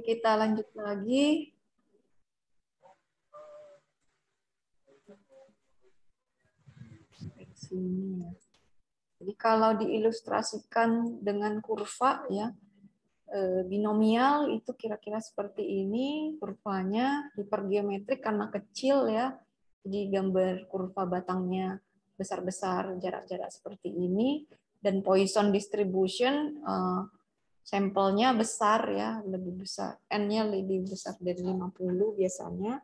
kita lanjut lagi. Sini ya. Jadi kalau diilustrasikan dengan kurva ya, binomial itu kira-kira seperti ini kurvanya, hipergeometrik karena kecil ya. Jadi gambar kurva batangnya besar-besar, jarak-jarak seperti ini, dan Poisson distribution sampelnya besar ya, lebih besar, n-nya lebih besar dari 50 biasanya,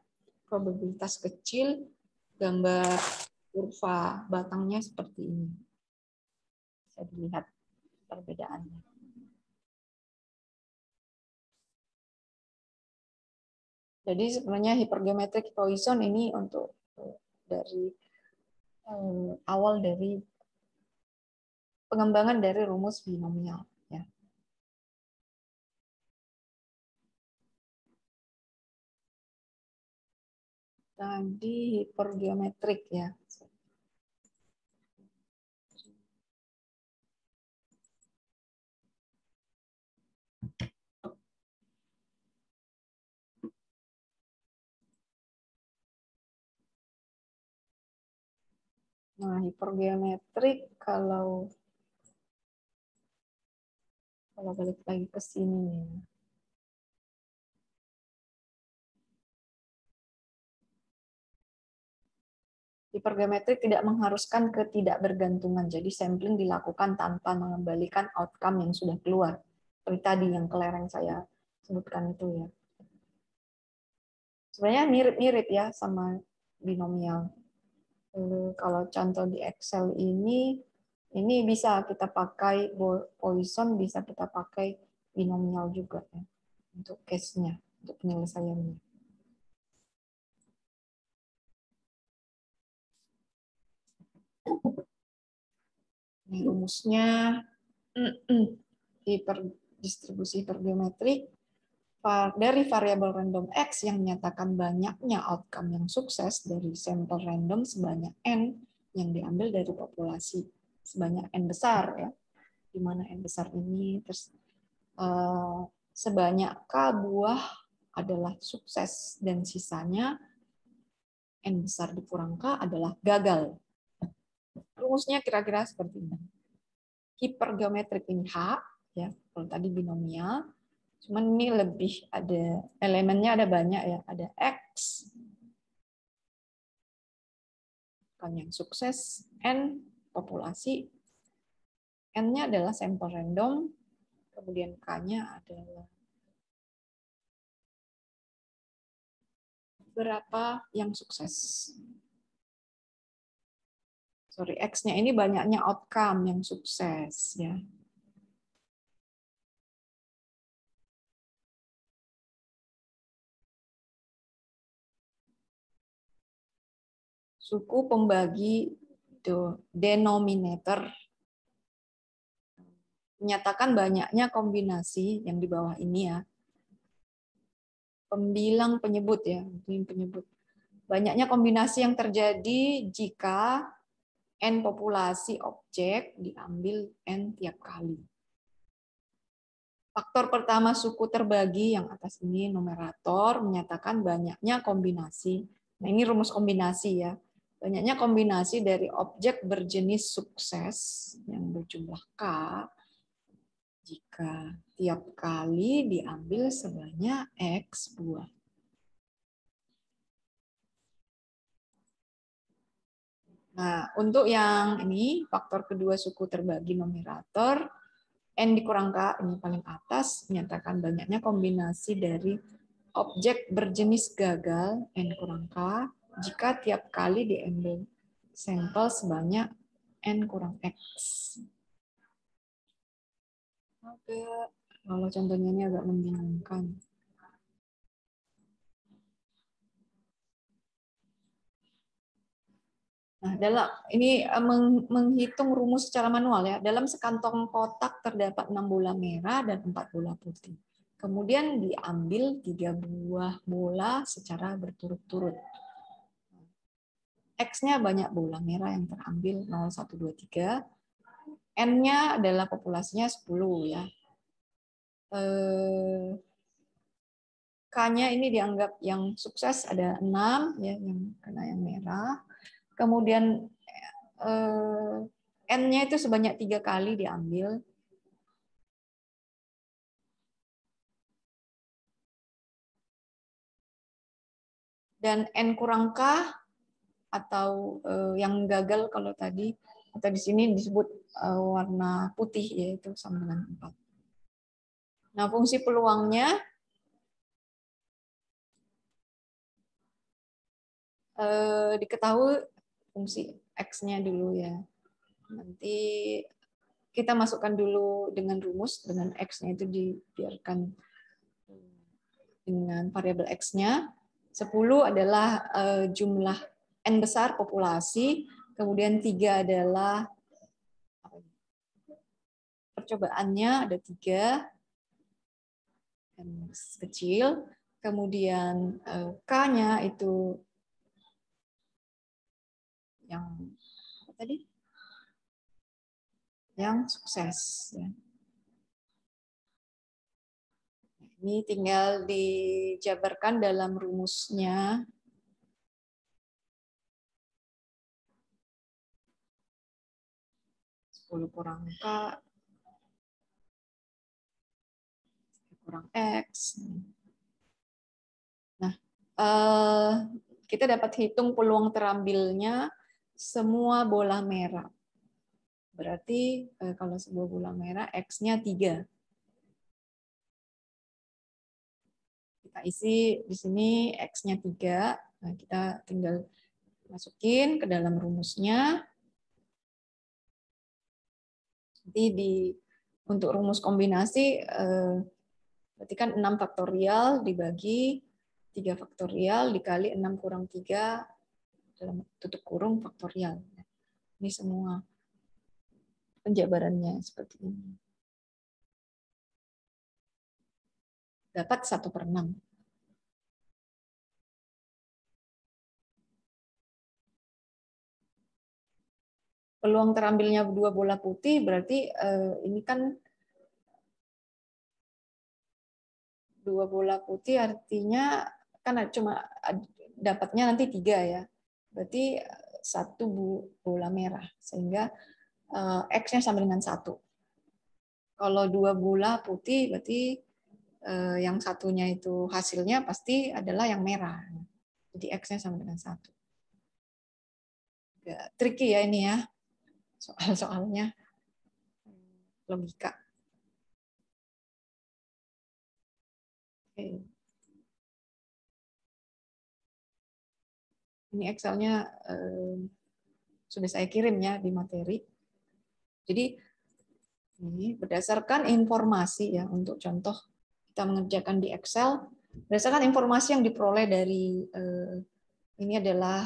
probabilitas kecil, gambar kurva batangnya seperti ini. Bisa dilihat perbedaannya. Jadi sebenarnya hipergeometrik Poisson ini untuk dari awal dari pengembangan dari rumus binomial. Ya. Tadi hipergeometrik ya. Nah, hipergeometrik kalau balik lagi ke sini. Hipergeometrik tidak mengharuskan ketidakbergantungan. Jadi sampling dilakukan tanpa mengembalikan outcome yang sudah keluar. Seperti tadi yang kelereng saya sebutkan itu ya. Sebenarnya mirip-mirip ya sama binomial. Kalau contoh di Excel ini bisa kita pakai Poisson, bisa kita pakai binomial juga ya untuk case-nya, untuk penyelesaiannya. Ini rumusnya distribusi hipergeometrik dari variabel random X yang menyatakan banyaknya outcome yang sukses dari sampel random sebanyak N yang diambil dari populasi sebanyak N besar ya, di mana N besar ini sebanyak K buah adalah sukses dan sisanya N besar dikurang K adalah gagal. Rumusnya kira-kira seperti ini. Hipergeometrik ini H, ya, kalau tadi binomial, cuman ini lebih ada elemennya, ada banyak ya, ada X, kan yang sukses, N populasi, N-nya adalah sampel random, kemudian K-nya adalah berapa yang sukses. Sorry, X-nya ini banyaknya outcome yang sukses ya. Suku pembagi denominator menyatakan banyaknya kombinasi yang di bawah ini ya. Pembilang penyebut ya, penyebut. Banyaknya kombinasi yang terjadi jika N populasi objek diambil N tiap kali. Faktor pertama suku terbagi yang atas ini numerator menyatakan banyaknya kombinasi. Nah, ini rumus kombinasi ya. Banyaknya kombinasi dari objek berjenis sukses yang berjumlah K jika tiap kali diambil sebanyak X buah. Nah, untuk yang ini faktor kedua suku terbagi numerator N dikurang K ini paling atas menyatakan banyaknya kombinasi dari objek berjenis gagal N kurang K jika tiap kali diambil sampel sebanyak N kurang X. Oke, kalau contohnya ini agak membingungkan. Nah, dalam ini menghitung rumus secara manual ya. Dalam sekantong kotak terdapat 6 bola merah dan 4 bola putih. Kemudian diambil 3 buah bola secara berturut-turut. X-nya banyak bola merah yang terambil 0, 1, 2, 3. N-nya adalah populasinya 10 ya. K-nya ini dianggap yang sukses ada 6 ya, yang kena yang merah. Kemudian N-nya itu sebanyak 3 kali diambil. Dan N kurang K atau yang gagal kalau tadi, atau di sini disebut warna putih, yaitu sama dengan 4. Nah, fungsi peluangnya diketahui fungsi X-nya dulu ya. Nanti kita masukkan dulu dengan rumus, dengan X-nya itu dibiarkan dengan variabel X-nya. 10 adalah jumlah N besar populasi, kemudian 3 adalah percobaannya, ada 3, N kecil, kemudian K-nya itu yang apa tadi? Yang sukses. Ya. Ini tinggal dijabarkan dalam rumusnya. Kurang K kurang X. Nah, kita dapat hitung peluang terambilnya semua bola merah. Berarti kalau sebuah bola merah, X-nya 3. Kita isi di sini X-nya 3. Nah, kita tinggal masukin ke dalam rumusnya. Nanti untuk rumus kombinasi, berarti kan 6 faktorial dibagi 3 faktorial dikali 6 kurang 3 dalam tutup kurung faktorial. Ini semua penjabarannya seperti ini. Dapat 1/6. Peluang terambilnya 2 bola putih berarti ini kan 2 bola putih artinya kan cuma dapatnya nanti 3 ya. Berarti 1 bola merah sehingga X-nya sama dengan 1. Kalau 2 bola putih berarti yang satunya itu hasilnya pasti adalah yang merah. Jadi X-nya sama dengan 1. Agak tricky ya ini ya. Soal-soalnya logika. Oke. Ini Excel-nya sudah saya kirim ya di materi. Jadi ini berdasarkan informasi ya, untuk contoh kita mengerjakan di Excel, berdasarkan informasi yang diperoleh dari ini adalah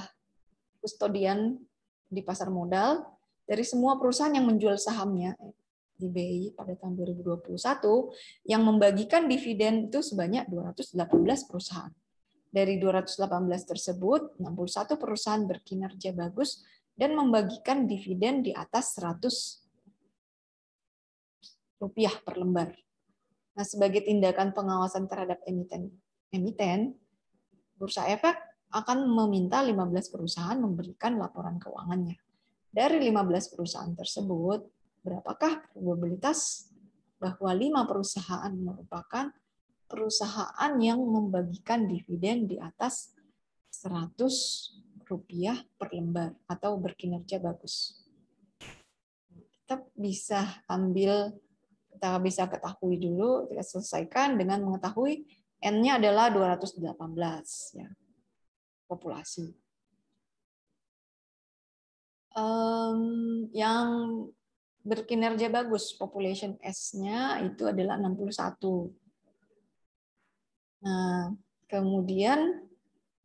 kustodian di pasar modal dari semua perusahaan yang menjual sahamnya di BI pada tahun 2021 yang membagikan dividen itu sebanyak 218 perusahaan. Dari 218 tersebut, 61 perusahaan berkinerja bagus dan membagikan dividen di atas 100 rupiah per lembar. Nah, sebagai tindakan pengawasan terhadap emiten, Bursa Efek akan meminta 15 perusahaan memberikan laporan keuangannya. Dari 15 perusahaan tersebut, berapakah probabilitas bahwa 5 perusahaan merupakan perusahaan yang membagikan dividen di atas 100 rupiah per lembar atau berkinerja bagus? Kita bisa ketahui dulu, kita selesaikan dengan mengetahui N-nya adalah 218 ya, populasi. Yang berkinerja bagus, population S-nya itu adalah 61. Nah, kemudian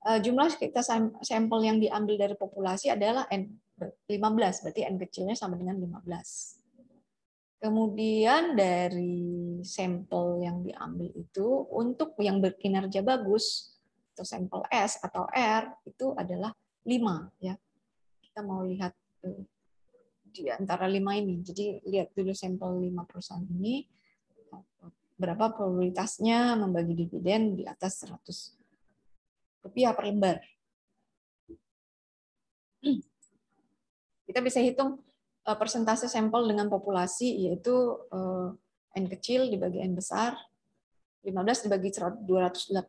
jumlah kita sampel yang diambil dari populasi adalah N15, berarti N kecilnya sama dengan 15. Kemudian dari sampel yang diambil itu untuk yang berkinerja bagus atau sampel S atau R itu adalah 5 ya. Kita mau lihat di antara 5 ini. Jadi lihat dulu sampel 5 perusahaan ini berapa probabilitasnya membagi dividen di atas 100 rupiah per lembar. Kita bisa hitung persentase sampel dengan populasi, yaitu N kecil dibagi N besar, 15 dibagi 218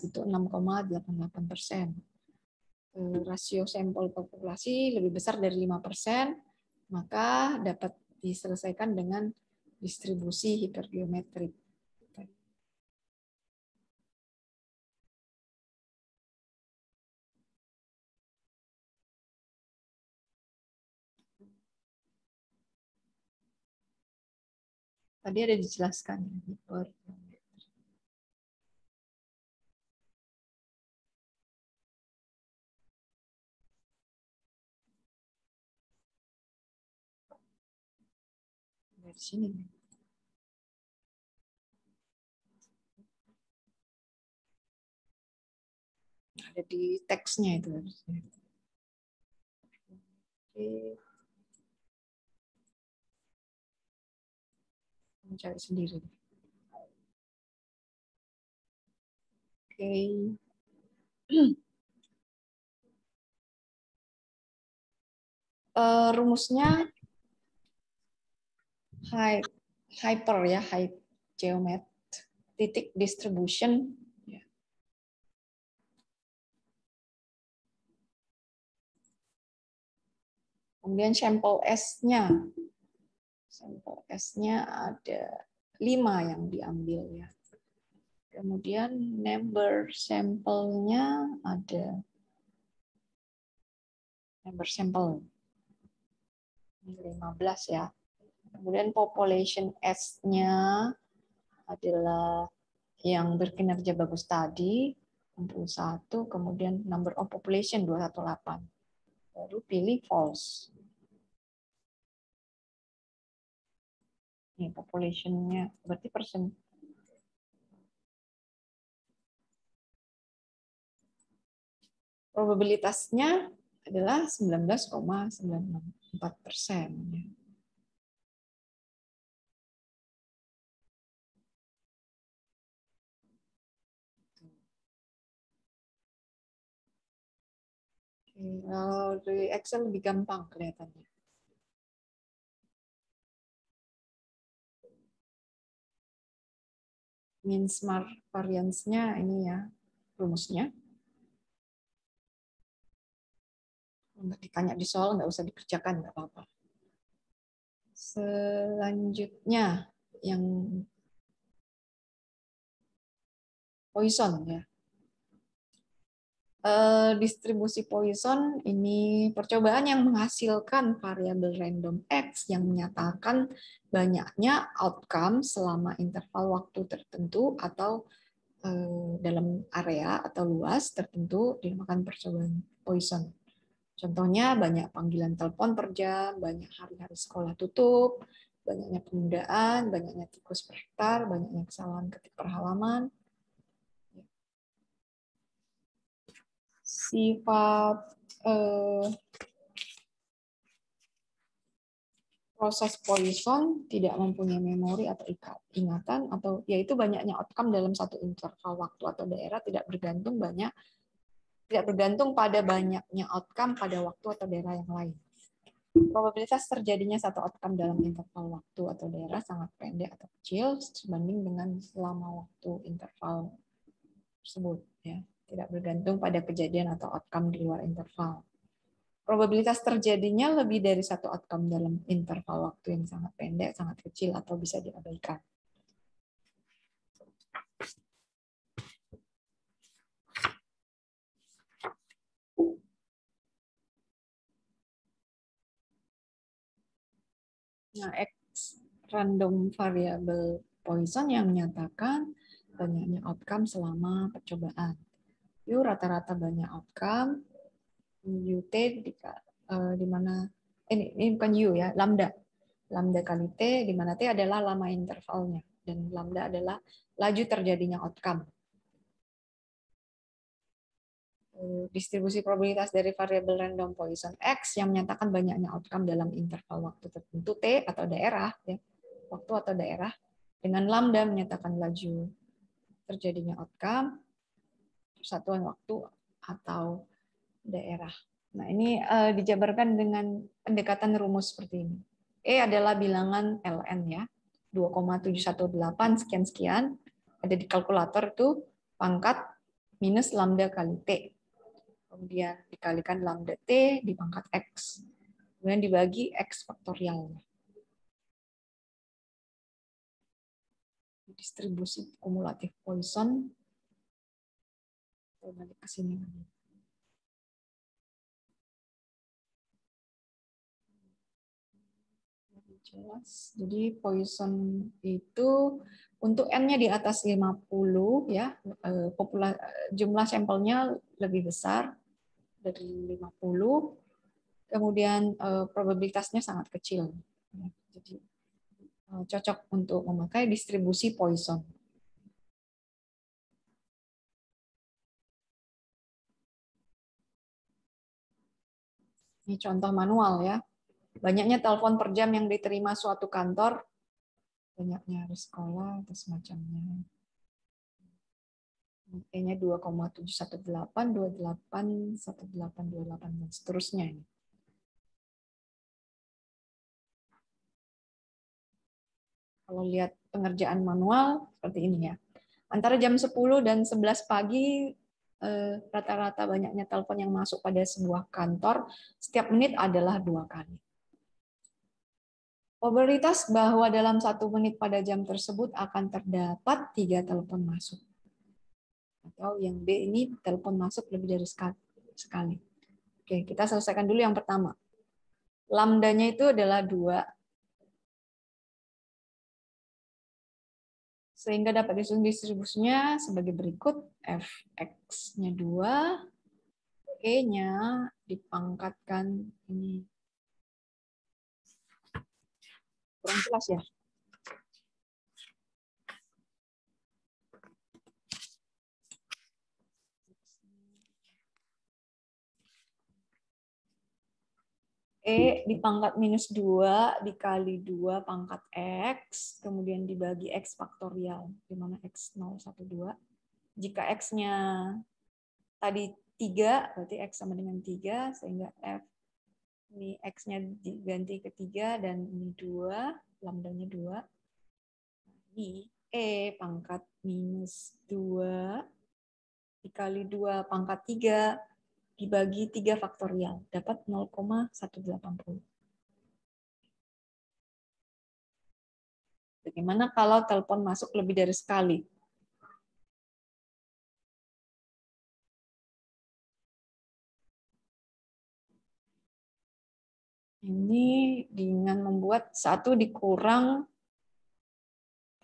itu 6,88%. Rasio sampel populasi lebih besar dari 5%, maka dapat diselesaikan dengan distribusi hipergeometrik. Tadi ada dijelaskan. Dari sini. Ada di teksnya itu. Oke. Mencari sendiri. Oke. Rumusnya hyper ya, geomet, titik distribution. Kemudian sampel S-nya. Sampel S-nya ada 5 yang diambil ya. Kemudian number sampelnya ada number sampel 15 ya. Kemudian population S-nya adalah yang berkinerja bagus tadi 61, kemudian number of population 218. Baru pilih false. Ini population-nya berarti persen. Probabilitasnya adalah 19,94%. Kalau di Excel lebih gampang kelihatannya. Mean smart variance-nya ini ya, rumusnya. Nggak ditanya di soal, nggak usah dikerjakan, nggak apa-apa. Selanjutnya, yang Poisson ya. Distribusi Poisson ini percobaan yang menghasilkan variabel random X yang menyatakan banyaknya outcome selama interval waktu tertentu atau dalam area atau luas tertentu dinamakan percobaan Poisson. Contohnya banyak panggilan telepon per jam, banyak hari-hari sekolah tutup, banyaknya penundaan, banyaknya tikus per hektar, banyaknya kesalahan ketik per halaman. Sifat proses Poisson tidak mempunyai memori atau ingatan, atau yaitu banyaknya outcome dalam satu interval waktu atau daerah tidak bergantung pada banyaknya outcome pada waktu atau daerah yang lain. Probabilitas terjadinya satu outcome dalam interval waktu atau daerah sangat pendek atau kecil sebanding dengan lama waktu interval tersebut, ya. Tidak bergantung pada kejadian atau outcome di luar interval. Probabilitas terjadinya lebih dari satu outcome dalam interval waktu yang sangat pendek, sangat kecil, atau bisa diabaikan. Nah, X random variable Poisson yang menyatakan banyaknya outcome selama percobaan. U rata-rata banyak outcome, UT di mana ini bukan U ya, lambda. Lambda kali T, di mana T adalah lama intervalnya, dan lambda adalah laju terjadinya outcome. Distribusi probabilitas dari variabel random Poisson X yang menyatakan banyaknya outcome dalam interval waktu tertentu T atau daerah, ya, waktu atau daerah, Dengan lambda menyatakan laju terjadinya outcome, persatuan waktu atau daerah. Nah, ini dijabarkan dengan pendekatan rumus seperti ini. E adalah bilangan ln ya. 2,718 sekian-sekian. Ada di kalkulator itu pangkat minus lambda kali T. Kemudian dikalikan lambda T di pangkat X. Kemudian dibagi X faktorialnya. Distribusi kumulatif Poisson. Balik ke sini. Jelas. Jadi Poisson itu untuk N-nya di atas 50 ya, jumlah sampelnya lebih besar dari 50. Kemudian probabilitasnya sangat kecil. Jadi cocok untuk memakai distribusi Poisson. Ini contoh manual ya. Banyaknya telepon per jam yang diterima suatu kantor, banyaknya hari sekolah atau semacamnya. E-nya 2,718, 28, 1828 dan seterusnya ini. Kalau lihat pengerjaan manual seperti ini ya. Antara jam 10 dan 11 pagi rata-rata banyaknya telepon yang masuk pada sebuah kantor setiap menit adalah 2 kali. Probabilitas bahwa dalam 1 menit pada jam tersebut akan terdapat 3 telepon masuk. Atau yang B ini telepon masuk lebih dari sekali. Oke, kita selesaikan dulu yang pertama. Lambdanya itu adalah 2. Sehingga dapat disusun distribusinya sebagai berikut. Fx-nya 2, E-nya dipangkatkan ini. Kurang jelas ya? E dipangkat minus 2 dikali 2 pangkat X, kemudian dibagi X faktorial, di mana X 012. Jika X-nya tadi 3, berarti X sama dengan 3, sehingga F ini X-nya diganti ke 3, dan ini 2, lambdanya 2. Ini E pangkat minus 2 dikali 2 pangkat 3, dibagi 3 faktorial, dapat 0,180. Bagaimana kalau telepon masuk lebih dari sekali? Ini dengan membuat 1 dikurang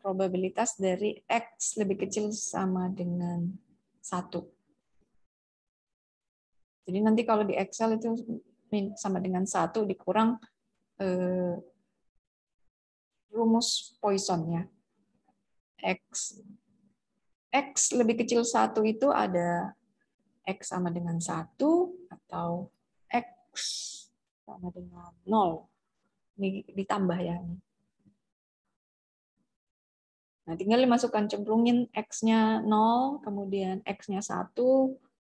probabilitas dari X lebih kecil sama dengan 1. Jadi nanti kalau di Excel itu sama dengan 1 dikurang rumus Poisson ya. X lebih kecil 1 itu ada X sama dengan 1 atau X sama dengan 0. Ini ditambah ya. Nah, tinggal dimasukkan, cemplungin X-nya 0, kemudian X-nya 1,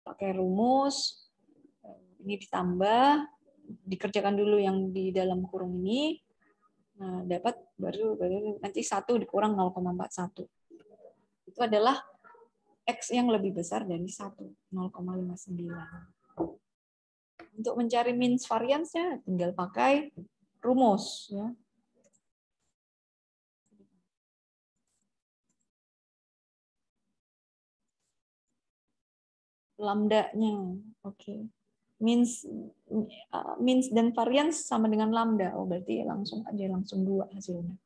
pakai rumus, ini ditambah, dikerjakan dulu yang di dalam kurung ini, nah, dapat baru nanti 1 dikurang 0,41. Itu adalah X yang lebih besar dari 1, 0,59. Untuk mencari means variance-nya, tinggal pakai rumus. Ya. Lambda-nya, oke. Means dan variance sama dengan lambda. Oh, berarti langsung 2 hasilnya.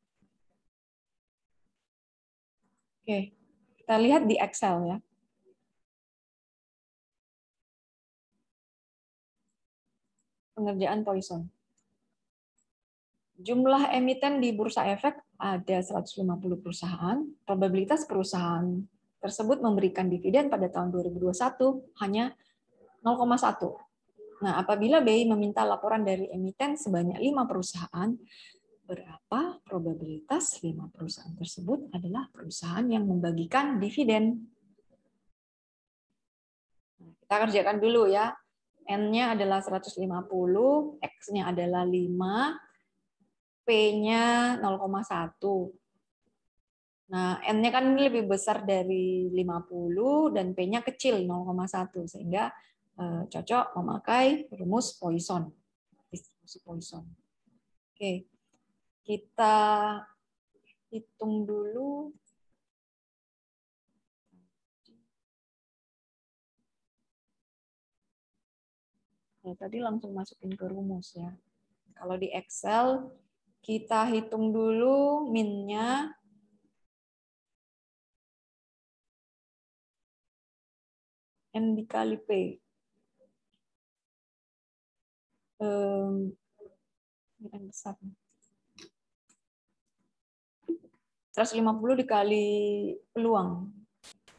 Oke, kita lihat di Excel ya. Pengerjaan Poisson. Jumlah emiten di Bursa Efek ada 150 perusahaan. Probabilitas perusahaan tersebut memberikan dividen pada tahun 2021 hanya 0,1. Nah, apabila BI meminta laporan dari emiten sebanyak 5 perusahaan, berapa probabilitas 5 perusahaan tersebut adalah perusahaan yang membagikan dividen. Nah, kita kerjakan dulu ya. N-nya adalah 150, X-nya adalah 5, P-nya 0,1. Nah, N-nya kan lebih besar dari 50 dan P-nya kecil 0,1 sehingga cocok memakai rumus Poisson, distribusi Poisson. Oke, kita hitung dulu. Nah, tadi langsung masukin ke rumus ya. Kalau di Excel kita hitung dulu min-nya. N dikali P. N besar. 150 dikali peluang.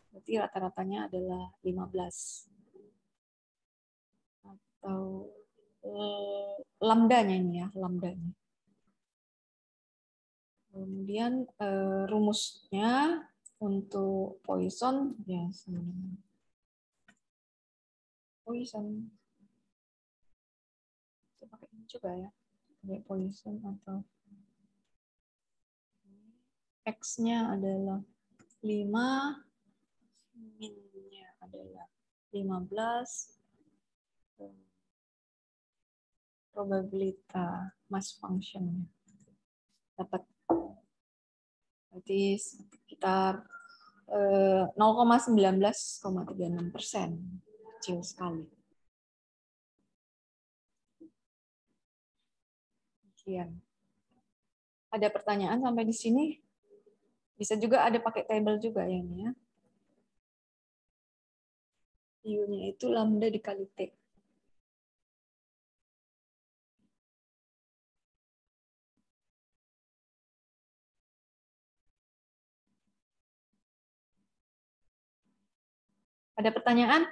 Berarti rata-ratanya adalah 15. Atau lambdanya ini ya, lambdanya. Kemudian rumusnya untuk Poisson ya sebenarnya. Poisson. Kita pakai ini coba ya. Pakai Poisson atau X-nya adalah 5, min-nya adalah 15, probabilitas mass function dapat berarti sekitar 0,19,36%, kecil sekali. Sekian. Ada pertanyaan sampai di sini? Bisa juga ada pakai table juga ya ini ya. U-nya itu lambda dikali T. Ada pertanyaan?